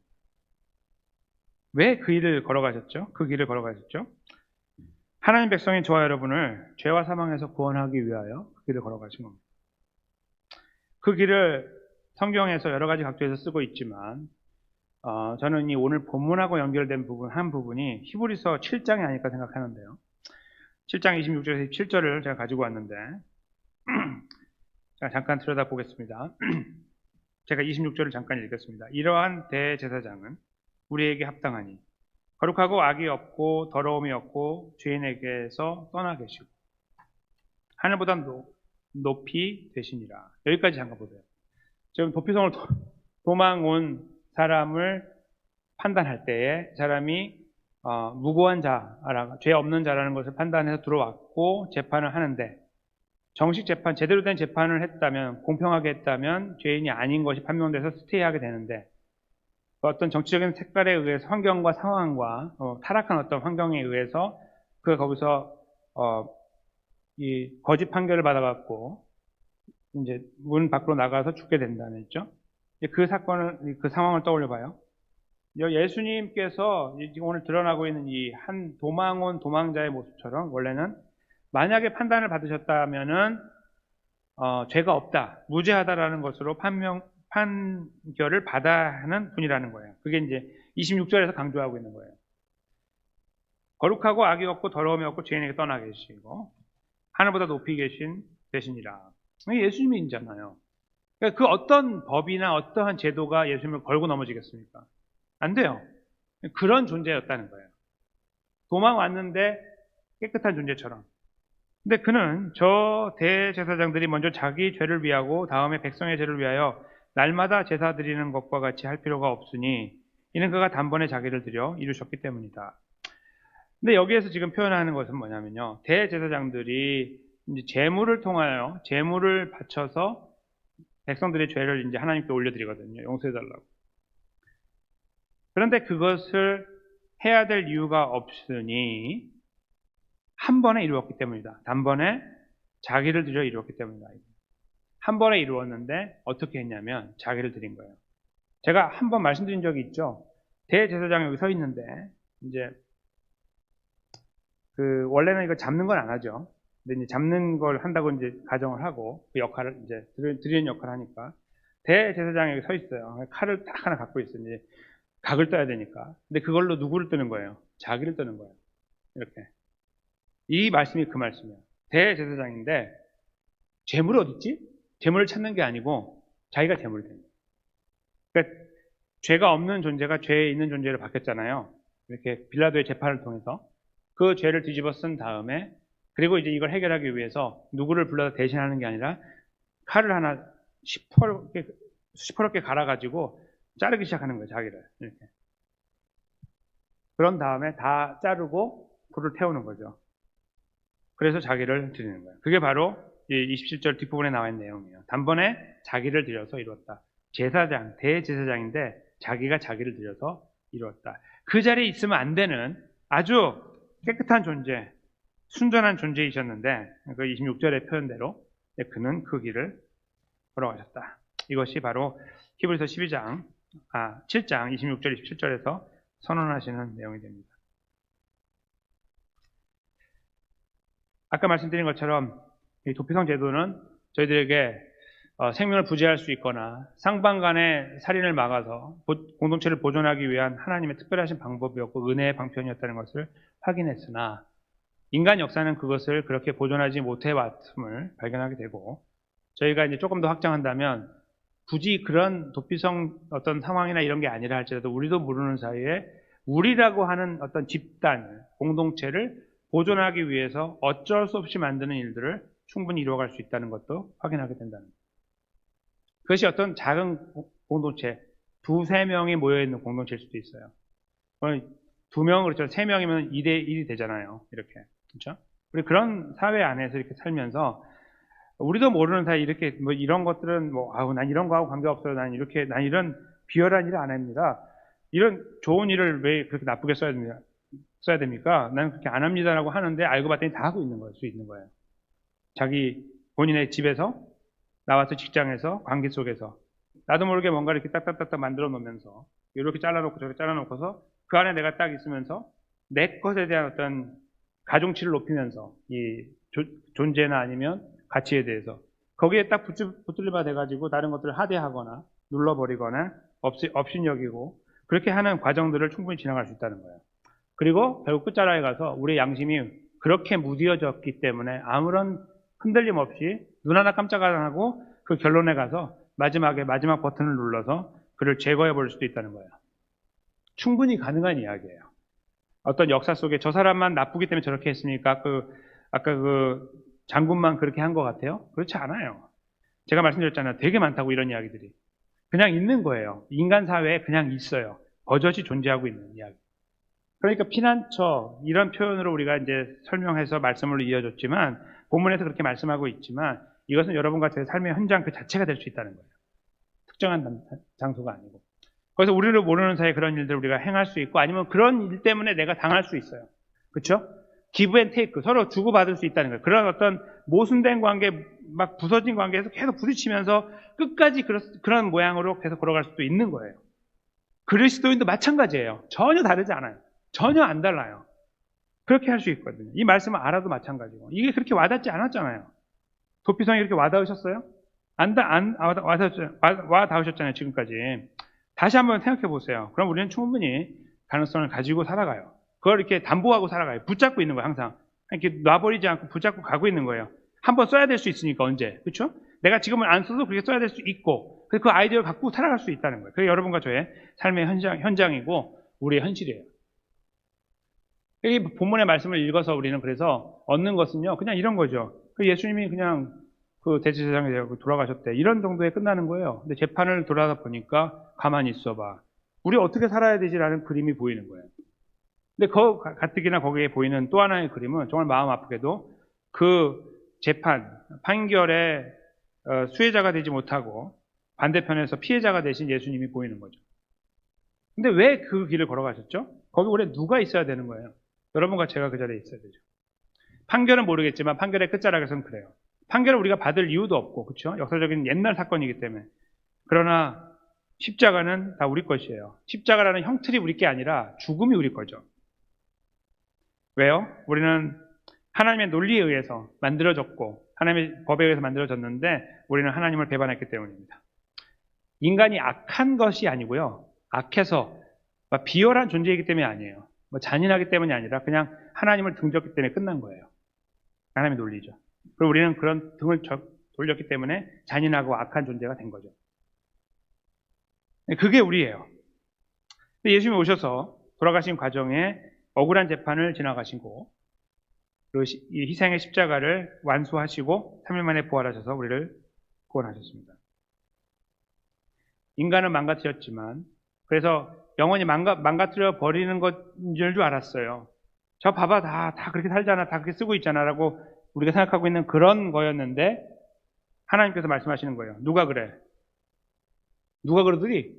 왜 그 길을 걸어가셨죠? 그 길을 걸어가셨죠? 하나님 백성인 저와 여러분을 죄와 사망에서 구원하기 위하여 그 길을 걸어가신 겁니다. 그 길을 성경에서 여러 가지 각도에서 쓰고 있지만 저는 이 오늘 본문하고 연결된 한 부분이 히브리서 7장이 아닐까 생각하는데요. 7장 26절에서 27절을 제가 가지고 왔는데 잠깐 들여다보겠습니다. 제가 26절을 잠깐 읽겠습니다. 이러한 대제사장은 우리에게 합당하니 거룩하고 악이 없고 더러움이 없고 죄인에게서 떠나 계시고 하늘보다 높이 되시니라. 여기까지 잠깐 보세요. 지금 도피성을 도망 온 사람을 판단할 때에 사람이 무고한 자라, 죄 없는 자라는 것을 판단해서 들어왔고 재판을 하는데 정식 재판, 제대로 된 재판을 했다면, 공평하게 했다면 죄인이 아닌 것이 판명돼서 스테이하게 되는데 어떤 정치적인 색깔에 의해서 환경과 상황과 타락한 어떤 환경에 의해서 거기서 이 거짓 판결을 받아갖고 이제 문 밖으로 나가서 죽게 된다는 있죠. 그 사건을, 그 상황을 떠올려봐요. 예수님께서 지금 오늘 드러나고 있는 이 한 도망 온 도망자의 모습처럼 원래는 만약에 판단을 받으셨다면은 죄가 없다, 무죄하다라는 것으로 판결을 받아야 하는 분이라는 거예요. 그게 이제 26절에서 강조하고 있는 거예요. 거룩하고 악이 없고 더러움이 없고 죄인에게 떠나 계시고 하늘보다 높이 계신 되시니라. 예수님이잖아요. 그러니까 그 어떤 법이나 어떠한 제도가 예수님을 걸고 넘어지겠습니까? 안 돼요. 그런 존재였다는 거예요. 도망 왔는데 깨끗한 존재처럼. 근데 그는 저 대제사장들이 먼저 자기 죄를 위하고 다음에 백성의 죄를 위하여 날마다 제사 드리는 것과 같이 할 필요가 없으니 이는 그가 단번에 자기를 드려 이루셨기 때문이다. 근데 여기에서 지금 표현하는 것은 뭐냐면요. 대제사장들이 이제 제물을 통하여 제물을 바쳐서 백성들의 죄를 이제 하나님께 올려드리거든요. 용서해달라고. 그런데 그것을 해야 될 이유가 없으니 한 번에 이루었기 때문이다. 단번에 자기를 드려 이루었기 때문이다. 한 번에 이루었는데 어떻게 했냐면 자기를 드린 거예요. 제가 한 번 말씀드린 적이 있죠. 대제사장이 여기 서 있는데 이제 원래는 이거 잡는 건 안 하죠. 근데 이제 잡는 걸 한다고 이제 가정을 하고 그 역할을 이제 드리는 역할을 하니까 대제사장이 여기 서 있어요. 칼을 딱 하나 갖고 있어요. 이제 각을 떠야 되니까. 근데 그걸로 누구를 뜨는 거예요? 자기를 뜨는 거예요. 이렇게. 이 말씀이 그 말씀이에요. 대제사장인데 재물이 어디 있지? 재물을 찾는 게 아니고 자기가 재물이 되는 거예요. 그러니까 죄가 없는 존재가 죄에 있는 존재로 바뀌었잖아요. 이렇게 빌라도의 재판을 통해서 그 죄를 뒤집어 쓴 다음에 그리고 이제 이걸 해결하기 위해서 누구를 불러서 대신하는 게 아니라 칼을 하나 시퍼렇게 갈아가지고 자르기 시작하는 거예요. 자기를 이렇게. 그런 다음에 다 자르고 불을 태우는 거죠. 그래서 자기를 드리는 거예요. 그게 바로 27절 뒷부분에 나와 있는 내용이에요. 단번에 자기를 드려서 이루었다. 제사장, 대제사장인데 자기가 자기를 드려서 이루었다. 그 자리에 있으면 안 되는 아주 깨끗한 존재, 순전한 존재이셨는데 그 26절의 표현대로 그는 그 길을 걸어가셨다. 이것이 바로 히브리서 7장 26절, 27절에서 선언하시는 내용이 됩니다. 아까 말씀드린 것처럼 이 도피성 제도는 저희들에게 생명을 부재할 수 있거나 상방간의 살인을 막아서 공동체를 보존하기 위한 하나님의 특별하신 방법이었고 은혜의 방편이었다는 것을 확인했으나 인간 역사는 그것을 그렇게 보존하지 못해 왔음을 발견하게 되고 저희가 이제 조금 더 확장한다면 굳이 그런 도피성 어떤 상황이나 이런 게 아니라 할지라도 우리도 모르는 사이에 우리라고 하는 어떤 집단을, 공동체를 보존하기 위해서 어쩔 수 없이 만드는 일들을 충분히 이루어갈 수 있다는 것도 확인하게 된다는 거예요. 그것이 어떤 작은 공동체, 두세 명이 모여있는 공동체일 수도 있어요. 2명, 그렇죠. 3명이면 2대1이 되잖아요. 이렇게. 그렇죠? 우리 그런 사회 안에서 이렇게 살면서 우리도 모르는 사이 이렇게 뭐 이런 것들은 난 이런 거하고 관계없어요. 난 이런 비열한 일을 안 합니다. 이런 좋은 일을 왜 그렇게 나쁘게 써야 됩니까? 나는 그렇게 안 합니다라고 하는데 알고 봤더니 다 하고 있는 수 있는 거예요. 자기 본인의 집에서 나와서 직장에서 관계 속에서 나도 모르게 뭔가 이렇게 딱딱딱딱 만들어 놓으면서 이렇게 잘라놓고 저렇게 잘라놓고서 그 안에 내가 딱 있으면서 내 것에 대한 어떤 가중치를 높이면서 이 존재나 아니면 가치에 대해서 거기에 딱 붙들리바 돼가지고 다른 것들을 하대하거나 눌러버리거나 업신여기고 그렇게 하는 과정들을 충분히 지나갈 수 있다는 거예요. 그리고 결국 끝자락에 가서 우리의 양심이 그렇게 무뎌졌기 때문에 아무런 흔들림 없이 눈 하나 깜짝 안 하고 그 결론에 가서 마지막 버튼을 눌러서 그를 제거해 버릴 수도 있다는 거예요. 충분히 가능한 이야기예요. 어떤 역사 속에 저 사람만 나쁘기 때문에 저렇게 했으니까 아까 그 장군만 그렇게 한 것 같아요? 그렇지 않아요. 제가 말씀드렸잖아요. 되게 많다고 이런 이야기들이. 그냥 있는 거예요. 인간 사회에 그냥 있어요. 버젓이 존재하고 있는 이야기. 그러니까 피난처 이런 표현으로 우리가 이제 설명해서 말씀으로 이어졌지만 본문에서 그렇게 말씀하고 있지만 이것은 여러분과 제 삶의 현장 그 자체가 될 수 있다는 거예요. 특정한 장소가 아니고. 그래서 우리를 모르는 사이에 그런 일들을 우리가 행할 수 있고 아니면 그런 일 때문에 내가 당할 수 있어요. 그렇죠? 기브 앤 테이크 서로 주고받을 수 있다는 거예요. 그런 어떤 모순된 관계 막 부서진 관계에서 계속 부딪히면서 끝까지 그런 모양으로 계속 걸어갈 수도 있는 거예요. 그리스도인도 마찬가지예요. 전혀 다르지 않아요. 전혀 안 달라요. 그렇게 할 수 있거든요. 이 말씀을 알아도 마찬가지고. 이게 그렇게 와닿지 않았잖아요. 도피성이 이렇게 와닿으셨어요? 와닿으셨잖아요, 지금까지. 다시 한번 생각해 보세요. 그럼 우리는 충분히 가능성을 가지고 살아가요. 그걸 이렇게 담보하고 살아가요. 붙잡고 있는 거예요, 항상. 이렇게 놔버리지 않고 붙잡고 가고 있는 거예요. 한번 써야 될 수 있으니까, 언제. 그렇죠? 내가 지금은 안 써도 그렇게 써야 될 수 있고, 그 아이디어를 갖고 살아갈 수 있다는 거예요. 그게 여러분과 저의 삶의 현장이고, 우리의 현실이에요. 이 본문의 말씀을 읽어서 우리는 그래서 얻는 것은요, 그냥 이런 거죠. 예수님이 그냥 그 대제사장이 되고 돌아가셨대. 이런 정도에 끝나는 거예요. 근데 재판을 돌아다 보니까 가만히 있어봐. 우리 어떻게 살아야 되지라는 그림이 보이는 거예요. 근데 가뜩이나 거기에 보이는 또 하나의 그림은 정말 마음 아프게도 그 판결의 수혜자가 되지 못하고 반대편에서 피해자가 되신 예수님이 보이는 거죠. 근데 왜 그 길을 걸어가셨죠? 거기 원래 누가 있어야 되는 거예요? 여러분과 제가 그 자리에 있어야 되죠. 판결은 모르겠지만 판결의 끝자락에서는 그래요. 판결을 우리가 받을 이유도 없고, 그렇죠? 역사적인 옛날 사건이기 때문에. 그러나 십자가는 다 우리 것이에요. 십자가라는 형틀이 우리 게 아니라 죽음이 우리 거죠. 왜요? 우리는 하나님의 논리에 의해서 만들어졌고 하나님의 법에 의해서 만들어졌는데 우리는 하나님을 배반했기 때문입니다. 인간이 악한 것이 아니고요. 악해서 비열한 존재이기 때문에 아니에요. 잔인하기 때문이 아니라 그냥 하나님을 등졌기 때문에 끝난 거예요. 하나님의 논리죠. 그리고 우리는 그런 등을 돌렸기 때문에 잔인하고 악한 존재가 된 거죠. 그게 우리예요. 예수님이 오셔서 돌아가신 과정에 억울한 재판을 지나가시고 이 희생의 십자가를 완수하시고 3일 만에 부활하셔서 우리를 구원하셨습니다. 인간은 망가뜨렸지만 그래서 영원히 망가뜨려 버리는 것인 줄 알았어요. 저 봐봐 다 그렇게 살잖아. 다 그렇게 쓰고 있잖아 라고 우리가 생각하고 있는 그런 거였는데 하나님께서 말씀하시는 거예요. 누가 그래? 누가 그러더니?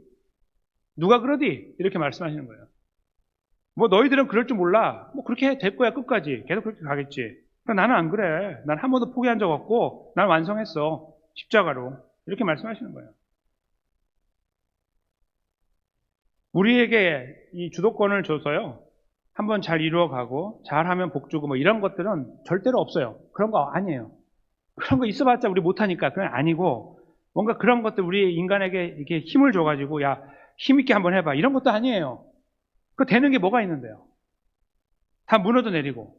누가 그러디? 이렇게 말씀하시는 거예요. 너희들은 그럴 줄 몰라. 그렇게 될 거야 끝까지. 계속 그렇게 가겠지. 나는 안 그래. 난 한 번도 포기한 적 없고 난 완성했어. 십자가로. 이렇게 말씀하시는 거예요. 우리에게 이 주도권을 줘서요. 한번 잘 이루어가고 잘하면 복 주고 이런 것들은 절대로 없어요. 그런 거 아니에요. 그런 거 있어봤자 우리 못하니까 그건 아니고 뭔가 그런 것들 우리 인간에게 이렇게 힘을 줘가지고 야 힘있게 한번 해봐 이런 것도 아니에요. 그 되는 게 뭐가 있는데요? 다 무너져 내리고.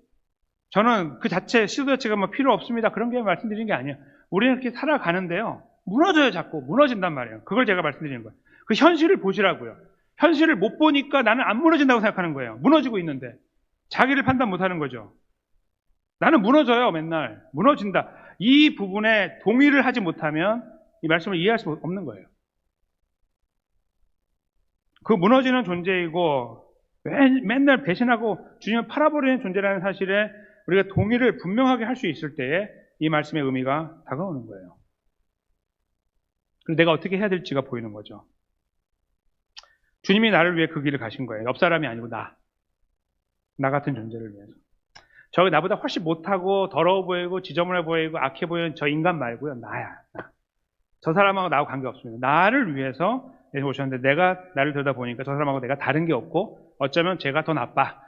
저는 그 자체 시도 자체가 뭐 필요 없습니다 그런 게 말씀드리는 게 아니에요. 우리는 이렇게 살아가는데요 무너져요. 자꾸 무너진단 말이에요. 그걸 제가 말씀드리는 거예요. 그 현실을 보시라고요. 현실을 못 보니까 나는 안 무너진다고 생각하는 거예요. 무너지고 있는데 자기를 판단 못하는 거죠. 나는 무너져요. 맨날 무너진다. 이 부분에 동의를 하지 못하면 이 말씀을 이해할 수 없는 거예요. 그 무너지는 존재이고 맨날 배신하고 주님을 팔아버리는 존재라는 사실에 우리가 동의를 분명하게 할 수 있을 때에 이 말씀의 의미가 다가오는 거예요. 그리고 내가 어떻게 해야 될지가 보이는 거죠. 주님이 나를 위해 그 길을 가신 거예요. 옆 사람이 아니고 나 같은 존재를 위해서. 저 나보다 훨씬 못하고 더러워 보이고 지저분해 보이고 악해 보이는 저 인간 말고요. 나야. 나. 저 사람하고 나하고 관계없습니다. 나를 위해서 오셨는데 내가 나를 들여다보니까 저 사람하고 내가 다른 게 없고 어쩌면 제가 더 나빠.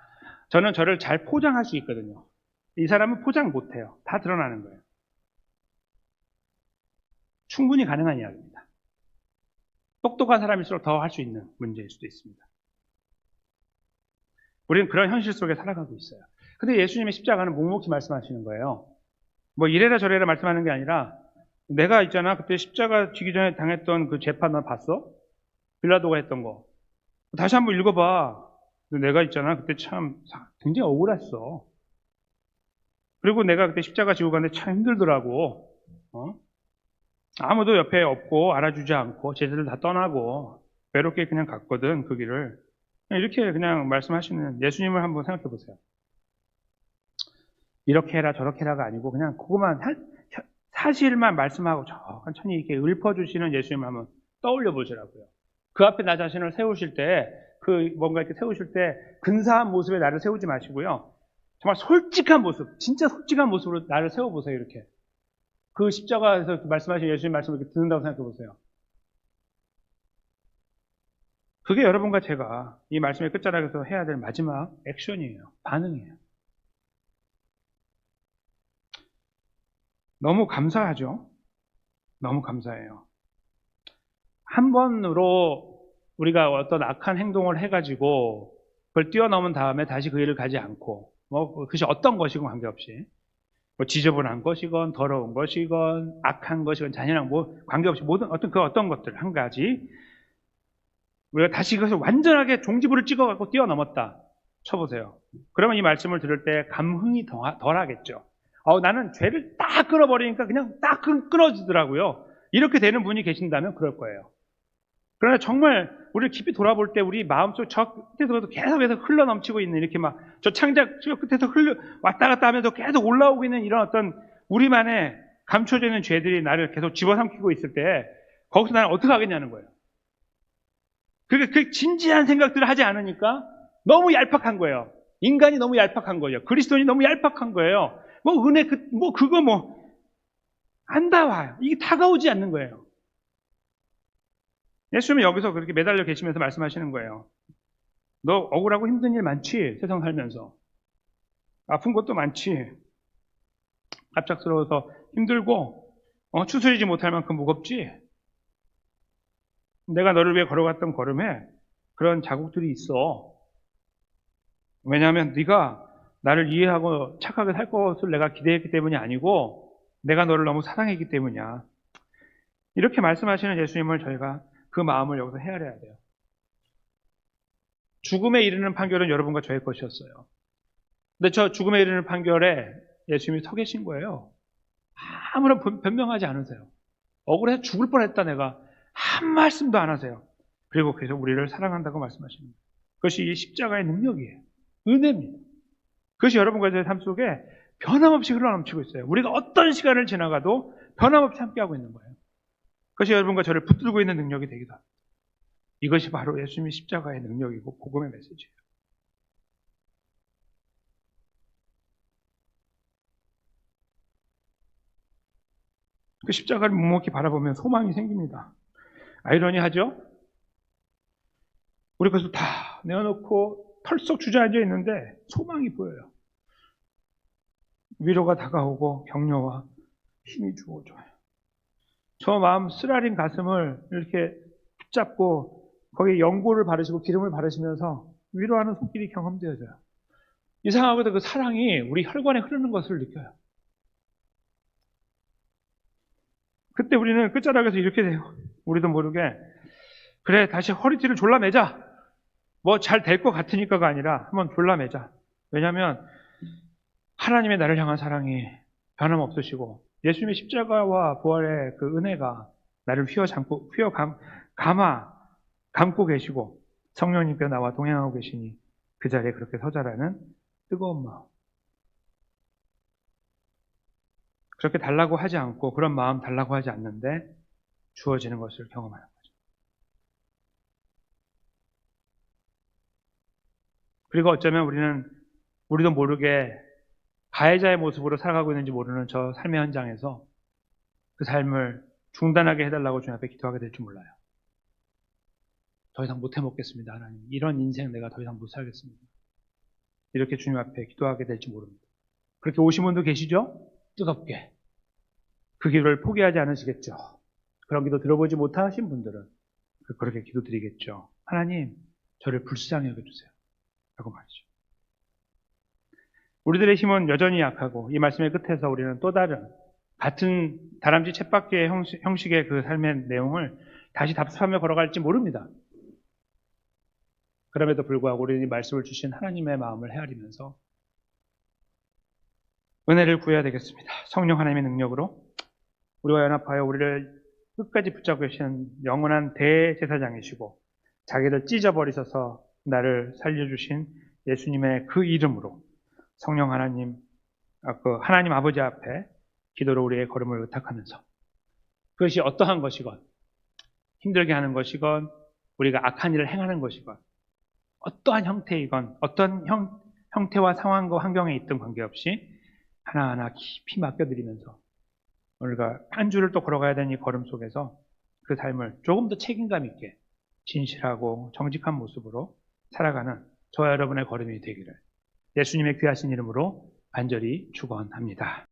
저는 저를 잘 포장할 수 있거든요. 이 사람은 포장 못해요. 다 드러나는 거예요. 충분히 가능한 이야기입니다. 똑똑한 사람일수록 더 할 수 있는 문제일 수도 있습니다. 우리는 그런 현실 속에 살아가고 있어요. 근데 예수님의 십자가는 묵묵히 말씀하시는 거예요. 뭐 이래라 저래라 말씀하는 게 아니라 내가 있잖아 그때 십자가 지기 전에 당했던 그 재판 너 봤어? 빌라도가 했던 거 다시 한번 읽어봐. 내가 있잖아 그때 참 굉장히 억울했어. 그리고 내가 그때 십자가 지고 가는데 참 힘들더라고. 아무도 옆에 없고 알아주지 않고 제자들 다 떠나고 외롭게 그냥 갔거든 그 길을. 이렇게 그냥 말씀하시는 예수님을 한번 생각해 보세요. 이렇게 해라 저렇게 해라가 아니고 그냥 그것만 사실만 말씀하고 천천히 이렇게 읊어주시는 예수님을 한번 떠올려 보시라고요. 그 앞에 나 자신을 세우실 때 그 뭔가 이렇게 세우실 때 근사한 모습에 나를 세우지 마시고요. 정말 솔직한 모습, 진짜 솔직한 모습으로 나를 세워보세요. 이렇게 그 십자가에서 말씀하신 예수님 말씀을 이렇게 듣는다고 생각해 보세요. 그게 여러분과 제가 이 말씀의 끝자락에서 해야 될 마지막 액션이에요. 반응이에요. 너무 감사하죠? 너무 감사해요. 한 번으로 우리가 어떤 악한 행동을 해가지고 그걸 뛰어넘은 다음에 다시 그 일을 가지 않고 그것이 어떤 것이건 관계없이 지저분한 것이건 더러운 것이건 악한 것이건 잔인한 관계없이 모든 어떤 것들 한 가지 우리가 다시 그것을 완전하게 종지부를 찍어갖고 뛰어넘었다 쳐보세요. 그러면 이 말씀을 들을 때 감흥이 덜하겠죠. 나는 죄를 딱 끊어버리니까 그냥 딱 끊어지더라고요. 이렇게 되는 분이 계신다면 그럴 거예요. 그러나 정말 우리를 깊이 돌아볼 때 우리 마음속 저 끝에서 계속해서 흘러넘치고 있는 이렇게 막 저 창작 저 끝에서 왔다 갔다 하면서 계속 올라오고 있는 이런 어떤 우리만의 감춰져 있는 죄들이 나를 계속 집어삼키고 있을 때 거기서 나는 어떻게 하겠냐는 거예요. 그 진지한 생각들을 하지 않으니까 너무 얄팍한 거예요. 인간이 너무 얄팍한 거예요. 그리스도인이 너무 얄팍한 거예요. 은혜 그거 안 닿아요. 이게 다가오지 않는 거예요. 예수님은 여기서 그렇게 매달려 계시면서 말씀하시는 거예요. 너 억울하고 힘든 일 많지? 세상 살면서. 아픈 것도 많지? 갑작스러워서 힘들고 추스리지 못할 만큼 무겁지? 내가 너를 위해 걸어갔던 걸음에 그런 자국들이 있어. 왜냐하면 네가 나를 이해하고 착하게 살 것을 내가 기대했기 때문이 아니고 내가 너를 너무 사랑했기 때문이야. 이렇게 말씀하시는 예수님을 저희가 그 마음을 여기서 헤아려야 돼요. 죽음에 이르는 판결은 여러분과 저의 것이었어요. 근데 저 죽음에 이르는 판결에 예수님이 서 계신 거예요. 아무런 변명하지 않으세요. 억울해서 죽을 뻔했다 내가. 한 말씀도 안 하세요. 그리고 계속 우리를 사랑한다고 말씀하십니다. 그것이 이 십자가의 능력이에요. 은혜입니다. 그것이 여러분과 저의 삶 속에 변함없이 흘러넘치고 있어요. 우리가 어떤 시간을 지나가도 변함없이 함께하고 있는 거예요. 그것이 여러분과 저를 붙들고 있는 능력이 되기도 합니다. 이것이 바로 예수님의 십자가의 능력이고 복음의 메시지예요. 그 십자가를 묵묵히 바라보면 소망이 생깁니다. 아이러니하죠? 우리 그래서 다 내어놓고 털썩 주저앉아 있는데 소망이 보여요. 위로가 다가오고 격려와 힘이 주어져요. 저 마음 쓰라린 가슴을 이렇게 붙잡고 거기에 연고를 바르시고 기름을 바르시면서 위로하는 손길이 경험되어져요. 이상하게도 그 사랑이 우리 혈관에 흐르는 것을 느껴요. 그때 우리는 끝자락에서 이렇게 돼요. 우리도 모르게 그래 다시 허리띠를 졸라매자. 뭐 잘 될 것 같으니까가 아니라 한번 졸라매자. 왜냐하면 하나님의 나를 향한 사랑이 변함없으시고 예수님의 십자가와 부활의 그 은혜가 나를 감고 계시고 성령님께서 나와 동행하고 계시니 그 자리에 그렇게 서자라는 뜨거운 마음. 그렇게 달라고 하지 않고 그런 마음 달라고 하지 않는데 주어지는 것을 경험하는 거죠. 그리고 어쩌면 우리도 모르게 가해자의 모습으로 살아가고 있는지 모르는 저 삶의 현장에서 그 삶을 중단하게 해달라고 주님 앞에 기도하게 될 줄 몰라요. 더 이상 못 해먹겠습니다, 하나님. 이런 인생 내가 더 이상 못 살겠습니다. 이렇게 주님 앞에 기도하게 될지 모릅니다. 그렇게 오신 분도 계시죠? 뜨겁게. 그 길을 포기하지 않으시겠죠? 그런 기도 들어보지 못하신 분들은 그렇게 기도드리겠죠. 하나님, 저를 불쌍히 여겨주세요. 라고 말이죠. 우리들의 힘은 여전히 약하고 이 말씀의 끝에서 우리는 또 다른 같은 다람쥐 쳇바퀴의 형식의 그 삶의 내용을 다시 답습하며 걸어갈지 모릅니다. 그럼에도 불구하고 우리는 이 말씀을 주신 하나님의 마음을 헤아리면서 은혜를 구해야 되겠습니다. 성령 하나님의 능력으로 우리와 연합하여 우리를 끝까지 붙잡고 계신 영원한 대제사장이시고 자기를 찢어버리셔서 나를 살려주신 예수님의 그 이름으로 성령 하나님, 그 하나님 아버지 앞에 기도로 우리의 걸음을 의탁하면서 그것이 어떠한 것이건 힘들게 하는 것이건 우리가 악한 일을 행하는 것이건 어떠한 형태이건 어떤 형태와 상황과 환경에 있든 관계없이 하나하나 깊이 맡겨드리면서 우리가 한 줄을 또 걸어가야 되는 이 걸음 속에서 그 삶을 조금 더 책임감 있게 진실하고 정직한 모습으로 살아가는 저와 여러분의 걸음이 되기를 예수님의 귀하신 이름으로 간절히 축원합니다.